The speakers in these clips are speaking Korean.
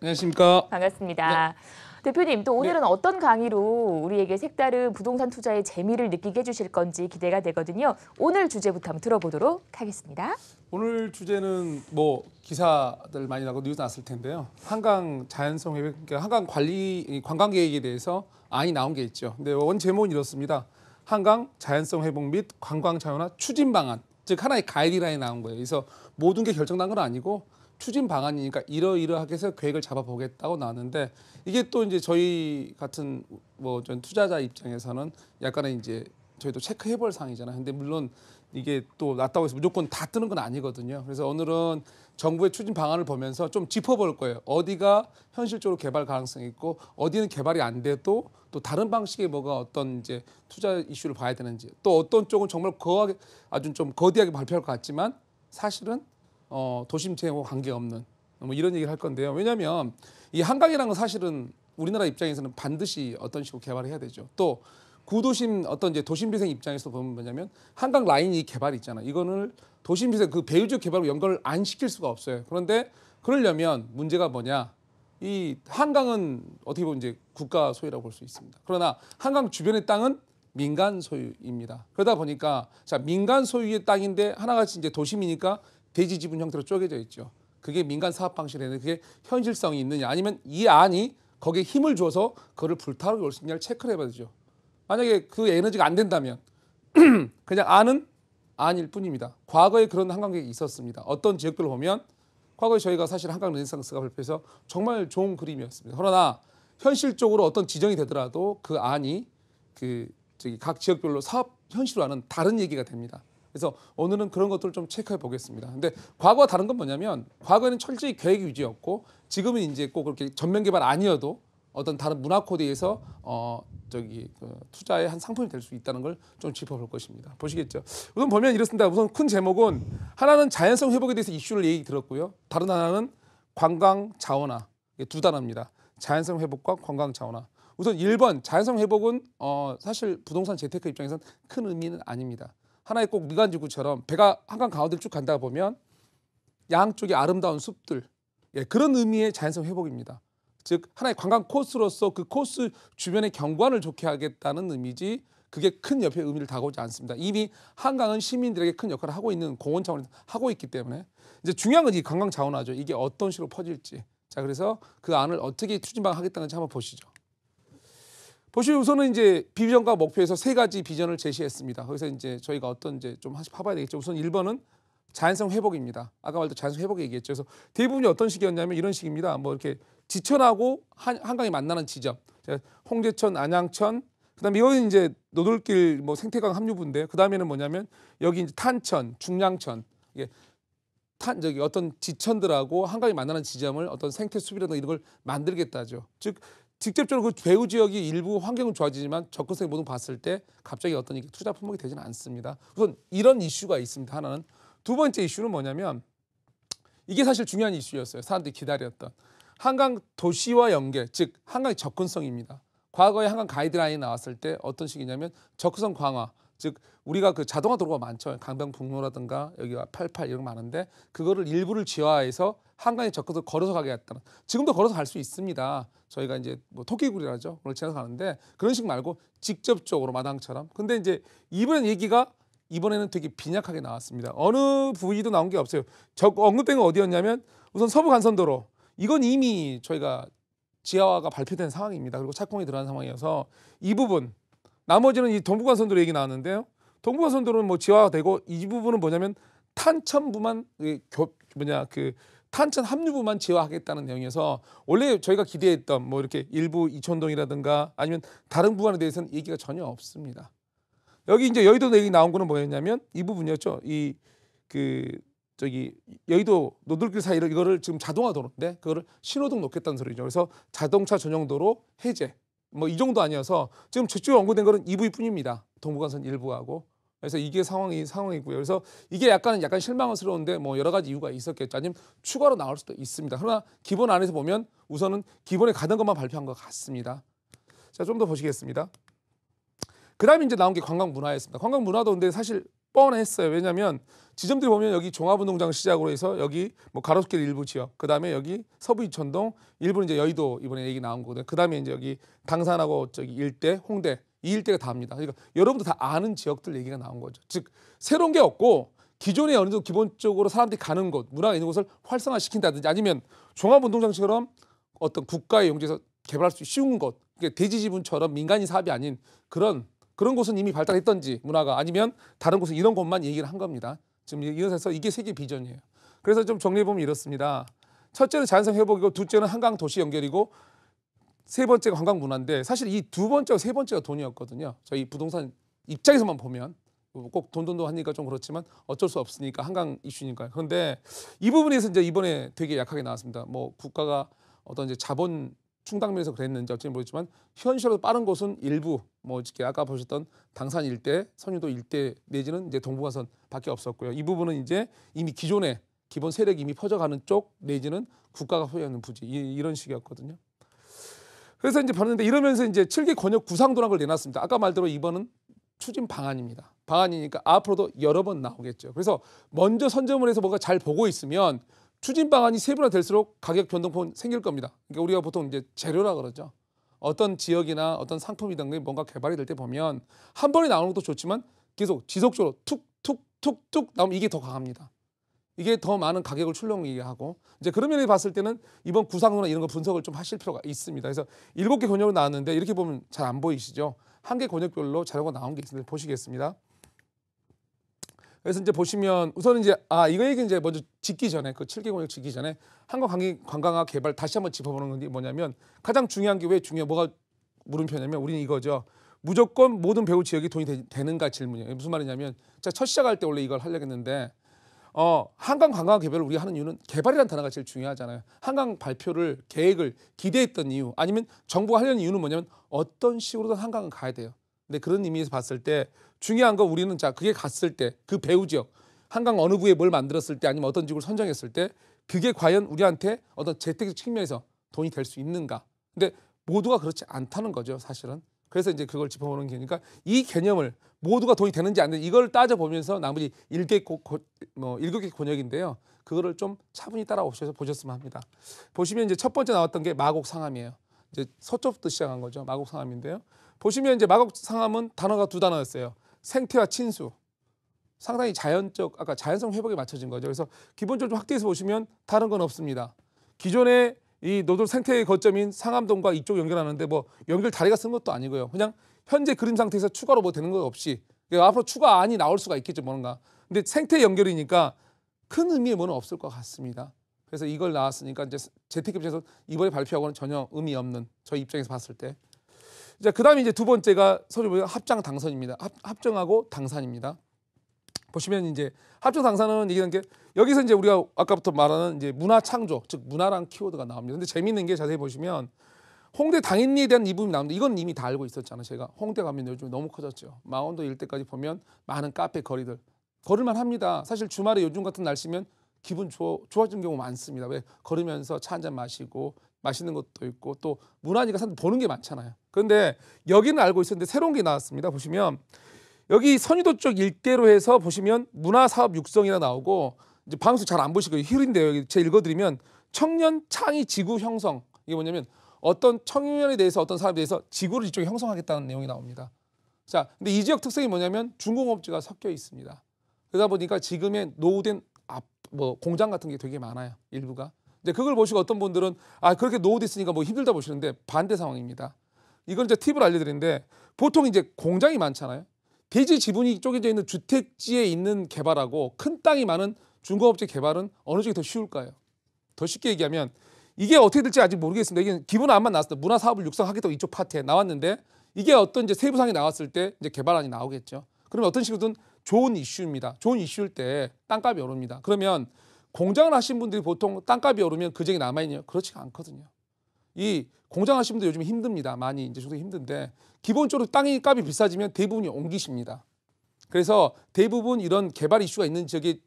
안녕하십니까. 반갑습니다. 대표님, 또 오늘은 어떤 강의로 우리에게 색다른 부동산 투자의 재미를 느끼게 해주실 건지 기대가 되거든요. 오늘 주제부터 한번 들어보도록 하겠습니다. 오늘 주제는 뭐 기사들 많이 나고 뉴스 났을 텐데요. 한강 자연성 회복, 그러니까 한강 관리 관광 계획에 대해서 안이 나온 게 있죠. 근데 원 제목은 이렇습니다. 한강 자연성 회복 및 관광 자연화 추진 방안, 즉 하나의 가이드라인이 나온 거예요. 그래서 모든 게 결정난 건 아니고 추진 방안이니까 이러이러하게 해서 계획을 잡아보겠다고 나왔는데, 이게 또 이제 저희 같은 뭐 전 투자자 입장에서는 약간의 이제 저희도 체크해볼 사항이잖아요. 근데 물론 이게 또 낫다고 해서 무조건 다 뜨는 건 아니거든요. 그래서 오늘은 정부의 추진 방안을 보면서 좀 짚어볼 거예요. 어디가 현실적으로 개발 가능성이 있고 어디는 개발이 안 돼도 또 다른 방식의 뭐가 어떤 이제 투자 이슈를 봐야 되는지, 또 어떤 쪽은 정말 거하게 아주 좀 거대하게 발표할 것 같지만 사실은 도심 재생과 관계없는 뭐 이런 얘기를 할 건데요. 왜냐하면 이 한강이라는 건 사실은 우리나라 입장에서는 반드시 어떤 식으로 개발을 해야 되죠. 또 구도심 어떤 이제 도심 비생 입장에서 보면 뭐냐면 한강 라인이 개발이 있잖아요. 이거는 도심 비생 그 배후지역 개발로 연결을 안 시킬 수가 없어요. 그런데 그러려면 문제가 뭐냐? 이 한강은 어떻게 보면 이제 국가 소유라고 볼 수 있습니다. 그러나 한강 주변의 땅은 민간 소유입니다. 그러다 보니까 자, 민간 소유의 땅인데 하나같이 이제 도심이니까 대지 지분 형태로 쪼개져 있죠. 그게 민간 사업 방식이라는 그게 현실성이 있느냐, 아니면 이 안이 거기에 힘을 줘서 그거를 불타오르게 올 수 있냐를 체크를 해봐야 되죠. 만약에 그 에너지가 안 된다면 그냥 안은 안일 뿐입니다. 과거에 그런 한강 계획이 있었습니다. 어떤 지역들을 보면 과거에 저희가 사실 한강 르네상스가 발표해서 정말 좋은 그림이었습니다. 그러나 현실적으로 어떤 지정이 되더라도 그 안이 각 지역별로 사업 현실화는 다른 얘기가 됩니다. 그래서 오늘은 그런 것들을 좀 체크해 보겠습니다. 근데 과거와 다른 건 뭐냐면 과거에는 철저히 계획 위주였고 지금은 이제 꼭 그렇게 전면 개발 아니어도 어떤 다른 문화 코드에서 투자의 한 상품이 될 수 있다는 걸 좀 짚어볼 것입니다. 보시겠죠. 우선 보면 이렇습니다. 우선 큰 제목은 하나는 자연성 회복에 대해서 이슈를 얘기 들었고요. 다른 하나는 관광 자원화, 두 단어입니다. 자연성 회복과 관광 자원화. 우선 1번 자연성 회복은 사실 부동산 재테크 입장에서는 큰 의미는 아닙니다. 하나의 꼭 미간지구처럼 배가 한강 가운데를 쭉 간다 보면 양쪽에 아름다운 숲들, 그런 의미의 자연성 회복입니다. 즉 하나의 관광 코스로서 그 코스 주변의 경관을 좋게 하겠다는 의미지 그게 큰 옆에 의미를 다가오지 않습니다. 이미 한강은 시민들에게 큰 역할을 하고 있는 공원 차원에서 하고 있기 때문에 이제 중요한 건 이 관광 자원화죠. 이게 어떤 식으로 퍼질지. 자, 그래서 그 안을 어떻게 추진방하겠다는지 한번 보시죠. 보시면 우선은 이제 비전과 목표에서 세 가지 비전을 제시했습니다. 거기서 이제 저희가 어떤 이제 좀 하나씩 봐봐야 되겠죠. 우선 1번은 자연성 회복입니다. 아까 말도 자연성 회복 얘기했죠. 그래서 대부분이 어떤 식이었냐면 이런 식입니다. 뭐 이렇게 지천하고 한강이 만나는 지점, 홍제천, 안양천, 그다음에 여기 이제 노들길 뭐 생태강 합류부인데 그 다음에는 뭐냐면 여기 이제 탄천, 중량천, 이게 어떤 지천들하고 한강이 만나는 지점을 어떤 생태숲이라든가 이런 걸 만들겠다죠. 즉 직접적으로 그 배후 지역이 일부 환경은 좋아지지만 접근성이 모든 봤을 때 갑자기 어떤 이게 투자 품목이 되지는 않습니다. 우선 이런 이슈가 있습니다. 하나는. 두 번째 이슈는 뭐냐면 이게 사실 중요한 이슈였어요. 사람들이 기다렸던 한강 도시와 연계, 즉 한강의 접근성입니다. 과거에 한강 가이드라인이 나왔을 때 어떤 식이냐면 접근성 강화, 즉 우리가 그 자동화 도로가 많죠. 강변북로라든가 여기가 88 이런 거 많은데 그거를 일부를 지화해서 한강에 접근해서 걸어서 가게 했다는. 지금도 걸어서 갈 수 있습니다. 저희가 이제 뭐 토끼굴이라죠. 그걸 지나서 가는데 그런 식 말고 직접적으로 마당처럼. 근데 이제 이번에는 되게 빈약하게 나왔습니다. 어느 부위도 나온 게 없어요. 언급된 건 어디였냐면 우선 서부 간선도로. 이건 이미 저희가 지하화가 발표된 상황입니다. 그리고 착공이 들어간 상황이어서 이 부분, 나머지는 이 동부간선도로 얘기 나왔는데요. 동부간선도로는 뭐 지하화가 되고 이 부분은 뭐냐면 탄천부만 탄천 합류부만 지하화하겠다는 내용이어서 원래 저희가 기대했던 뭐 이렇게 일부 이촌동이라든가 아니면 다른 부분에 대해서는 얘기가 전혀 없습니다. 여기 이제 여의도 얘기 나온 거는 뭐였냐면 이 부분이었죠. 여의도 노들길 사이를 이거를 지금 자동화 도로인데 그거를 신호등 놓겠다는 소리죠. 그래서 자동차 전용 도로 해제. 뭐 이 정도 아니어서 지금 저쪽에 언급된 거는 이 부위뿐입니다. 동부간선 일부하고. 그래서 이게 상황이고요. 그래서 이게 약간 실망스러운데 뭐 여러 가지 이유가 있었겠죠. 아니면 추가로 나올 수도 있습니다. 그러나 기본 안에서 보면 우선은 기본에 가는 것만 발표한 것 같습니다. 자, 좀 더 보시겠습니다. 그다음에 이제 나온 게 관광 문화였습니다. 관광 문화도 근데 사실 뻔했어요. 왜냐하면 지점들이 보면 여기 종합운동장 시작으로 해서 여기 뭐 가로수길 일부 지역, 그 다음에 여기 서부 이천동, 일부는 이제 여의도 이번에 얘기 나온 거거든요. 그 다음에 이제 여기 당산하고 저기 일대, 홍대 이 일대가 다입니다. 그러니까 여러분도 다 아는 지역들 얘기가 나온 거죠. 즉 새로운 게 없고 기존에 어느 정도 기본적으로 사람들이 가는 곳, 문화가 있는 곳을 활성화시킨다든지 아니면 종합운동장처럼 어떤 국가의 용지에서 개발할 수 쉬운 곳, 그러니까 대지 지분처럼 민간인 사업이 아닌 그런 곳은 이미 발달했던지 문화가 아니면 다른 곳은 이런 곳만 얘기를 한 겁니다. 지금 이어서 이게 세계 비전이에요. 그래서 좀 정리해 보면 이렇습니다. 첫째는 자연성 회복이고 둘째는 한강 도시 연결이고 세 번째가 관광 문화인데 사실 이 두 번째와 세 번째가 돈이었거든요. 저희 부동산 입장에서만 보면 꼭 돈돈도 하니까 좀 그렇지만 어쩔 수 없으니까 한강 이슈니까요. 그런데 이 부분에서 이제 이번에 되게 약하게 나왔습니다. 뭐 국가가 어떤 이제 자본 충당면에서 그랬는지 어찌 모르겠지만 현실로 빠른 곳은 일부 뭐 이렇게 아까 보셨던 당산 일대, 선유도 일대 내지는 이제 동부가선밖에 없었고요. 이 부분은 이제 이미 기존의 기본 세력이 이미 퍼져가는 쪽 내지는 국가가 소유하는 부지 이런 식이었거든요. 그래서 이제 봤는데 이러면서 이제 7개 권역 구상도락을 내놨습니다. 아까 말대로 이번은 추진 방안입니다. 방안이니까 앞으로도 여러 번 나오겠죠. 그래서 먼저 선점을 해서 뭐가 잘 보고 있으면 추진 방안이 세분화 될수록 가격 변동폭은 생길 겁니다. 그러니까 우리가 보통 이제 재료라 그러죠. 어떤 지역이나 어떤 상품이든 뭔가 개발이 될 때 보면 한 번에 나오는 것도 좋지만 계속 지속적으로 툭툭툭툭 나오면 이게 더 강합니다. 이게 더 많은 가격을 출렁이게 하고 이제 그런 면에 봤을 때는 이번 구상도나 이런 거 분석을 좀 하실 필요가 있습니다. 그래서 7개 권역으로 나왔는데 이렇게 보면 잘 안 보이시죠? 한 개 권역별로 자료가 나온 게 있는데 보시겠습니다. 그래서 이제 보시면 우선은 이제 이거 얘기 이제 먼저 짓기 전에 그 7개 권역 짓기 전에 한국 관광화 개발 다시 한번 짚어보는 건데 뭐냐면 가장 중요한 게 왜 뭐가 물음표냐면 우리는 이거죠. 무조건 모든 배후 지역이 돈이 되는가 질문이에요. 무슨 말이냐면 제가 첫 시작할 때 원래 이걸 하려고 했는데 한강 관광 개발을 우리가 하는 이유는 개발이라는 단어가 제일 중요하잖아요. 한강 발표를 계획을 기대했던 이유 아니면 정부가 하려는 이유는 뭐냐면 어떤 식으로든 한강은 가야 돼요. 근데 그런 의미에서 봤을 때 중요한 거 우리는 자 그게 갔을 때 그 배후 지역 한강 어느 부에 뭘 만들었을 때 아니면 어떤 지구를 선정했을 때 그게 과연 우리한테 어떤 재택적 측면에서 돈이 될 수 있는가. 근데 모두가 그렇지 않다는 거죠 사실은. 그래서 이제 그걸 짚어보는 게 그러니까 이 개념을 모두가 돈이 되는지 안 되는지 이걸 따져보면서 나머지 7개 권역인데요. 그거를 좀 차분히 따라오셔서 보셨으면 합니다. 보시면 이제 첫 번째 나왔던 게 마곡상암이에요. 이제 서쪽부터 시작한 거죠. 마곡상암인데요. 보시면 이제 마곡상암은 단어가 두 단어였어요. 생태와 친수. 상당히 아까 자연성 회복에 맞춰진 거죠. 그래서 기본적으로 좀 확대해서 보시면 다른 건 없습니다. 기존에 이 노들 생태의 거점인 상암동과 이쪽 연결하는데 뭐 연결 다리가 쓴 것도 아니고요. 그냥 현재 그림 상태에서 추가로 뭐 되는 거 없이 앞으로 추가안이 나올 수가 있겠죠, 뭔가. 근데 생태 연결이니까 큰 의미의 뭐는 없을 것 같습니다. 그래서 이걸 나왔으니까 이제 재택입장에서 이번에 발표하고는 전혀 의미 없는 저희 입장에서 봤을 때. 이제 그다음에 이제 두 번째가 서류 보면 합장 당선입니다. 합정하고 당산입니다. 보시면 이제 합정 당산은 얘기하는 게 여기서 이제 우리가 아까부터 말하는 이제 문화 창조, 즉 문화란 키워드가 나옵니다. 근데 재미있는 게 자세히 보시면 홍대 당인리에 대한 이 부분이 나옵니다. 이건 이미 다 알고 있었잖아요. 제가 홍대 가면 요즘 너무 커졌죠. 망원도 일대까지 보면 많은 카페 거리들 걸을만 합니다. 사실 주말에 요즘 같은 날씨면 기분 좋아지는 경우 많습니다. 왜 걸으면서 차 한잔 마시고 맛있는 것도 있고 또 문화니까 사실 보는 게 많잖아요. 그런데 여기는 알고 있었는데 새로운 게 나왔습니다. 보시면 여기 선유도 쪽 일대로 해서 보시면 문화사업 육성이라 나오고 이제 방송 잘 안 보시고 힐인데요. 여기 제가 읽어드리면 청년 창의 지구 형성. 이게 뭐냐면 어떤 청년에 대해서 어떤 사람에 대해서 지구를 이쪽에 형성하겠다는 내용이 나옵니다. 자, 근데 이 지역 특성이 뭐냐면 중공업지가 섞여 있습니다. 그러다 보니까 지금의 노후된 공장 같은 게 되게 많아요. 일부가. 이제 그걸 보시고 어떤 분들은 그렇게 노후됐으니까 뭐 힘들다 보시는데 반대 상황입니다. 이건 이제 팁을 알려드리는데 보통 이제 공장이 많잖아요. 대지 지분이 쪼개져 있는 주택지에 있는 개발하고 큰 땅이 많은 중공업지 개발은 어느 쪽이 더 쉬울까요? 더 쉽게 얘기하면 이게 어떻게 될지 아직 모르겠습니다. 이게 기본 안만 나왔습니다. 문화 사업을 육성하겠다고 이쪽 파트에 나왔는데 이게 어떤 이제 세부상이 나왔을 때 이제 개발안이 나오겠죠. 그러면 어떤 식으로든 좋은 이슈입니다. 좋은 이슈일 때 땅값이 오릅니다. 그러면 공장을 하신 분들이 보통 땅값이 오르면 그 지역에 남아있냐? 그렇지가 않거든요. 이 공장 하시는 분들 요즘 힘듭니다. 많이 이제 저도 힘든데 기본적으로 땅이 값이 비싸지면 대부분이 옮기십니다. 그래서 대부분 이런 개발 이슈가 있는 지역에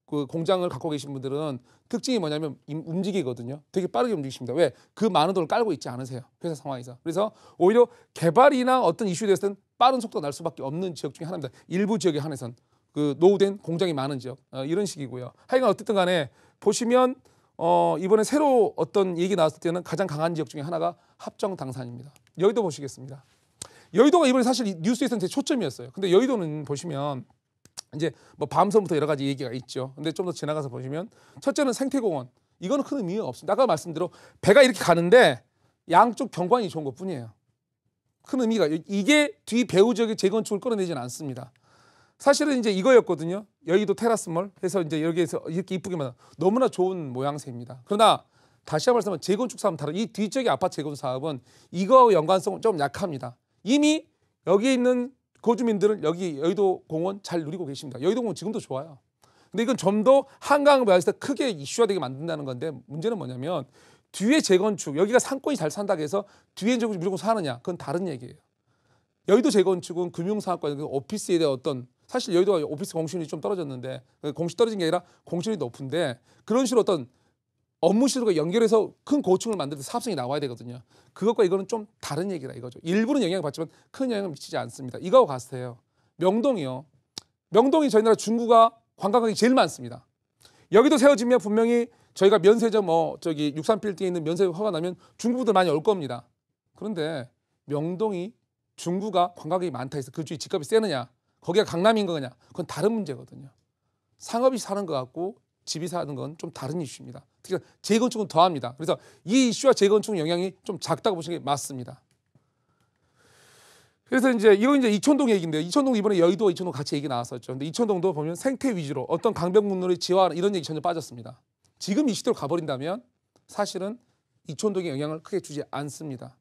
그 공장을 갖고 계신 분들은 특징이 뭐냐면 움직이거든요. 되게 빠르게 움직이십니다. 왜? 그 많은 돈을 깔고 있지 않으세요. 회사 상황에서. 그래서 오히려 개발이나 어떤 이슈에 대해서는 빠른 속도가 날 수밖에 없는 지역 중에 하나입니다. 일부 지역에 한해선. 그 노후된 공장이 많은 지역 이런 식이고요. 하여간 어쨌든 간에 보시면 이번에 새로 어떤 얘기 나왔을 때는 가장 강한 지역 중에 하나가 합정 당산입니다. 여의도 보시겠습니다. 여의도가 이번에 사실 이 뉴스에서는 되게 초점이었어요. 근데 여의도는 보시면 이제 뭐 밤섬부터 여러 가지 얘기가 있죠. 근데 좀 더 지나가서 보시면 첫째는 생태공원. 이거는 큰 의미가 없습니다. 아까 말씀대로 배가 이렇게 가는데 양쪽 경관이 좋은 것뿐이에요. 큰 의미가 이게 뒤 배후 지역의 재건축을 끌어내지는 않습니다. 사실은 이제 이거였거든요. 여의도 테라스몰 해서 이제 여기에서 이렇게 이쁘게만 너무나 좋은 모양새입니다. 그러나 다시 한번 말씀하면 재건축 사업은 다른 이 뒤쪽의 아파트 재건축 사업은 이거와 연관성은 좀 약합니다. 이미 여기 있는 거주민들은 여기 여의도 공원 잘 누리고 계십니다. 여의도 공원 지금도 좋아요. 근데 이건 좀 더 한강을 봤을 때 크게 이슈화 되게 만든다는 건데 문제는 뭐냐면 뒤에 재건축 여기가 상권이 잘 산다고 해서 뒤에 재건축 무조건 사느냐 그건 다른 얘기예요. 여의도 재건축은 금융상업과 오피스에 대한 어떤 사실 여의도가 오피스 공실률이 좀 떨어졌는데 공실 떨어진 게 아니라 공실이 높은데 그런 식으로 어떤 업무 실과 연결해서 큰 고층을 만들 때 사업성이 나와야 되거든요. 그것과 이거는 좀 다른 얘기다 이거죠. 일부는 영향을 받지만 큰 영향을 미치지 않습니다. 이거하고 같아요. 명동이요. 명동이 저희 나라 중구가 관광객이 제일 많습니다. 여기도 세워지면 분명히 저희가 면세점 저기 63빌딩에 있는 면세 허가 나면 중구들 많이 올 겁니다. 그런데 명동이 중구가 관광객이 많다 해서 그 주위 집값이 세느냐 거기가 강남인 거냐 그건 다른 문제거든요. 상업이 사는 것 같고 집이 사는 건 좀 다른 이슈입니다. 특히 재건축은 더합니다. 그래서 이 이슈와 재건축 영향이 좀 작다고 보시는 게 맞습니다. 그래서 이제 이거 이제 이촌동 얘기인데요. 이촌동 이번에 여의도 이촌동 같이 얘기 나왔었죠. 근데 이촌동도 보면 생태 위주로 어떤 강변북로의 지화 이런 얘기 전혀 빠졌습니다. 지금 이 시대로 가버린다면 사실은 이촌동에 영향을 크게 주지 않습니다.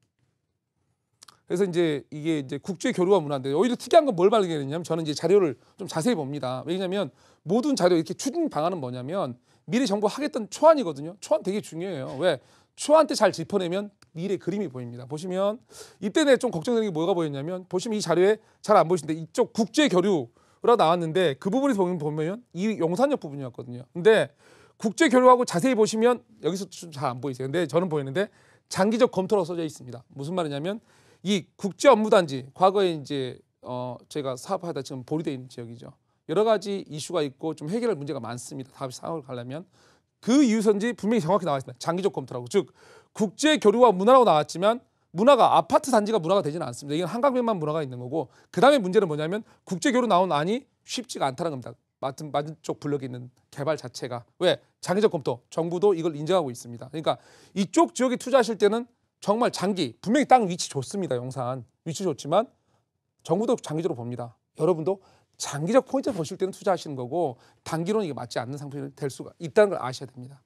그래서 이제 이게 이제 국제 교류와 문화인데 오히려 특이한 건 뭘 발견했냐면 저는 이제 자료를 좀 자세히 봅니다. 왜냐하면 모든 자료 이렇게 추진 방안은 뭐냐면 미래 정부 하겠다는 초안이거든요. 초안 되게 중요해요. 왜? 초안 때 잘 짚어내면 미래 그림이 보입니다. 보시면 이때 내가 좀 걱정되는 게 뭐가 보였냐면 보시면 이 자료에 잘 안 보이시는데 이쪽 국제 교류라 나왔는데 그 부분에서 보면 이 용산역 부분이었거든요. 근데 국제 교류하고 자세히 보시면 여기서 좀 잘 안 보이세요. 근데 저는 보이는데 장기적 검토라고 써져 있습니다. 무슨 말이냐면 이 국제 업무단지 과거에 이제 저희가 사업하다 지금 보류되어 있는 지역이죠. 여러 가지 이슈가 있고 좀 해결할 문제가 많습니다. 다음 상황을 가려면 그 이유선지 분명히 정확히 나와 있습니다. 장기적 검토라고 즉 국제 교류와 문화라고 나왔지만 문화가 아파트 단지가 문화가 되지는 않습니다. 이건 한강변만 문화가 있는 거고 그 다음에 문제는 뭐냐면 국제 교류 나온 안이 쉽지가 않다는 겁니다. 맞은 쪽 블럭에 있는 개발 자체가 왜 장기적 검토 정부도 이걸 인정하고 있습니다. 그러니까 이쪽 지역에 투자하실 때는 정말 장기 분명히 땅 위치 좋습니다. 용산 위치 좋지만 정부도 장기적으로 봅니다. 여러분도 장기적 포인트 보실 때는 투자하시는 거고 단기로는 이게 맞지 않는 상품이 될 수가 있다는 걸 아셔야 됩니다.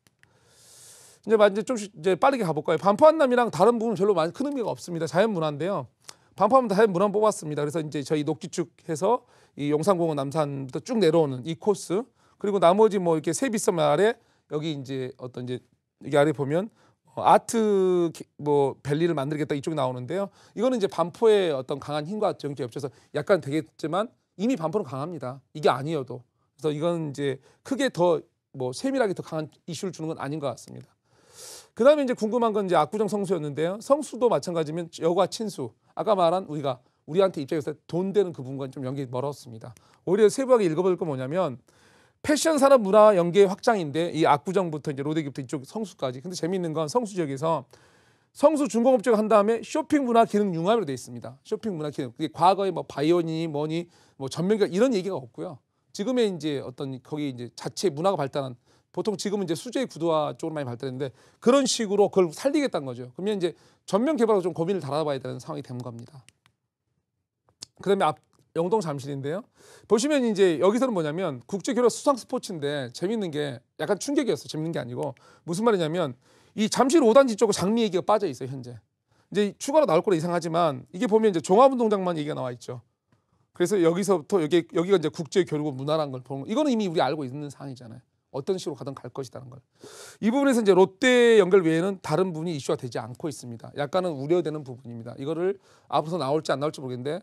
이제 좀 이제 빠르게 가볼까요? 반포한남이랑 다른 부분은 별로 많이 큰 의미가 없습니다. 자연문화인데요. 반포하면 자연문화 뽑았습니다. 그래서 이제 저희 녹지축 해서 이 용산공원 남산부터 쭉 내려오는 이 코스 그리고 나머지 뭐 이렇게 세비섬 아래 여기 이제 어떤 이제 여기 아래 보면 아트 뭐 밸리를 만들겠다 이쪽이 나오는데요. 이거는 이제 반포의 어떤 강한 힘과 정치 겹쳐서 약간 되겠지만 이미 반포는 강합니다. 이게 아니어도 그래서 이건 이제 크게 더 뭐 세밀하게 더 강한 이슈를 주는 건 아닌 것 같습니다. 그다음에 이제 궁금한 건 이제 압구정 성수였는데요. 성수도 마찬가지면 여과 친수 아까 말한 우리한테 입장에서 돈 되는 그 부분과 좀 연결이 멀었습니다. 오히려 세부하게 읽어볼 건 뭐냐면 패션 산업 문화 연계 확장인데 이 압구정부터 이제 로데기부터 이쪽 성수까지. 근데 재미있는 건 성수 지역에서 성수 중공업지역 한 다음에 쇼핑 문화 기능 융합으로 돼 있습니다. 쇼핑 문화 기능. 그게 과거에 뭐 바이오니 뭐니 뭐 전면기업 이런 얘기가 없고요. 지금의 이제 어떤 거기 이제 자체 문화가 발달한 보통 지금은 이제 수제 구도화 쪽으로 많이 발달했는데 그런 식으로 그걸 살리겠다는 거죠. 그러면 이제 전면 개발하고 좀 고민을 달아봐야 되는 상황이 된 겁니다. 그다음에 영동 잠실인데요. 보시면 이제 여기서는 뭐냐면 국제교류 수상 스포츠인데 재밌는 게 약간 충격이었어요. 재밌는 게 아니고 무슨 말이냐면 이 잠실 5단지 쪽으로 장미 얘기가 빠져 있어요. 현재 이제 추가로 나올 거라 이상하지만 이게 보면 이제 종합운동장만 얘기가 나와 있죠. 그래서 여기서부터 여기가 이제 국제교류고 문화라는 걸 보는 거. 이거는 이미 우리 알고 있는 사항이잖아요. 어떤 식으로 가든 갈 것이라는 걸. 이 부분에서 이제 롯데 연결 외에는 다른 부분이 이슈가 되지 않고 있습니다. 약간은 우려되는 부분입니다. 이거를 앞으로 나올지 안 나올지 모르겠는데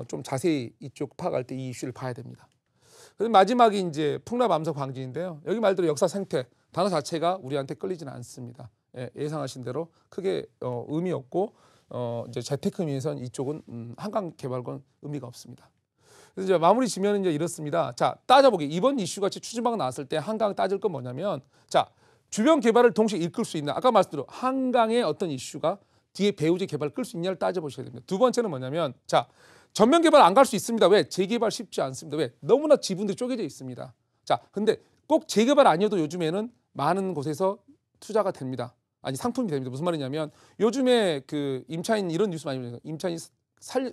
좀 자세히 이쪽 파악할 때 이 이슈를 봐야 됩니다. 그래서 마지막이 이제 풍납 암석 광진인데요. 여기 말대로 역사 생태 단어 자체가 우리한테 끌리지는 않습니다. 예상하신 대로 크게 의미 없고 이제 재테크 면에서는 이쪽은 한강 개발과는 의미가 없습니다. 그래서 이제 마무리 지면은 이제 이렇습니다. 자, 따져보기. 이번 이슈 같이 추진방 나왔을 때 한강 따질 건 뭐냐면, 자, 주변 개발을 동시에 이끌 수 있는, 아까 말씀드린 한강의 어떤 이슈가 뒤에 배후지 개발을 끌 수 있냐를 따져보셔야 됩니다. 두 번째는 뭐냐면, 자, 전면 개발 안 갈 수 있습니다. 왜? 재개발 쉽지 않습니다. 왜? 너무나 지분들이 쪼개져 있습니다. 자, 근데 꼭 재개발 아니어도 요즘에는 많은 곳에서 투자가 됩니다. 아니, 상품이 됩니다. 무슨 말이냐면 요즘에 그 임차인 이런 뉴스 많이 보잖아요. 임차인이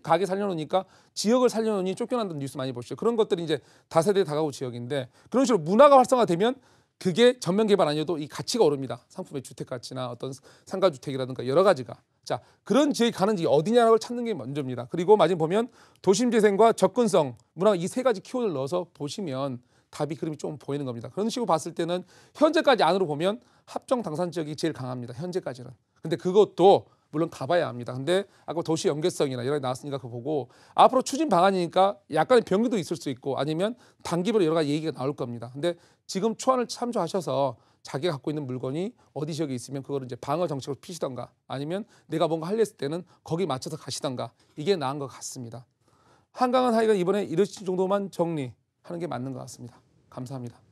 가게 살려놓으니까 지역을 살려놓으니 쫓겨난다는 뉴스 많이 보시죠. 그런 것들이 이제 다세대 다가구 지역인데 그런 식으로 문화가 활성화되면 그게 전면 개발 아니어도 이 가치가 오릅니다. 상품의 주택 가치나 어떤 상가주택이라든가 여러 가지가. 자, 그런 지역이 가는지 어디냐를 찾는 게 먼저입니다. 그리고 마지막 보면 도심 재생과 접근성, 문화 이 세 가지 키워드를 넣어서 보시면 답이 그림이 좀 보이는 겁니다. 그런 식으로 봤을 때는 현재까지 안으로 보면 합정 당산 지역이 제일 강합니다. 현재까지는. 근데 그것도 물론 가봐야 합니다. 근데 아까 도시 연계성이나 여러 가지 나왔으니까 그거 보고 앞으로 추진 방안이니까 약간의 변경도 있을 수 있고 아니면 단기별로 여러 가지 얘기가 나올 겁니다. 근데 지금 초안을 참조하셔서 자기가 갖고 있는 물건이 어디 지역에 있으면 그거를 이제 방어 정책으로 피시던가 아니면 내가 뭔가 하려 했을 때는 거기 맞춰서 가시던가 이게 나은 것 같습니다. 한강은 하여간 이번에 이러신 정도만 정리하는 게 맞는 것 같습니다. 감사합니다.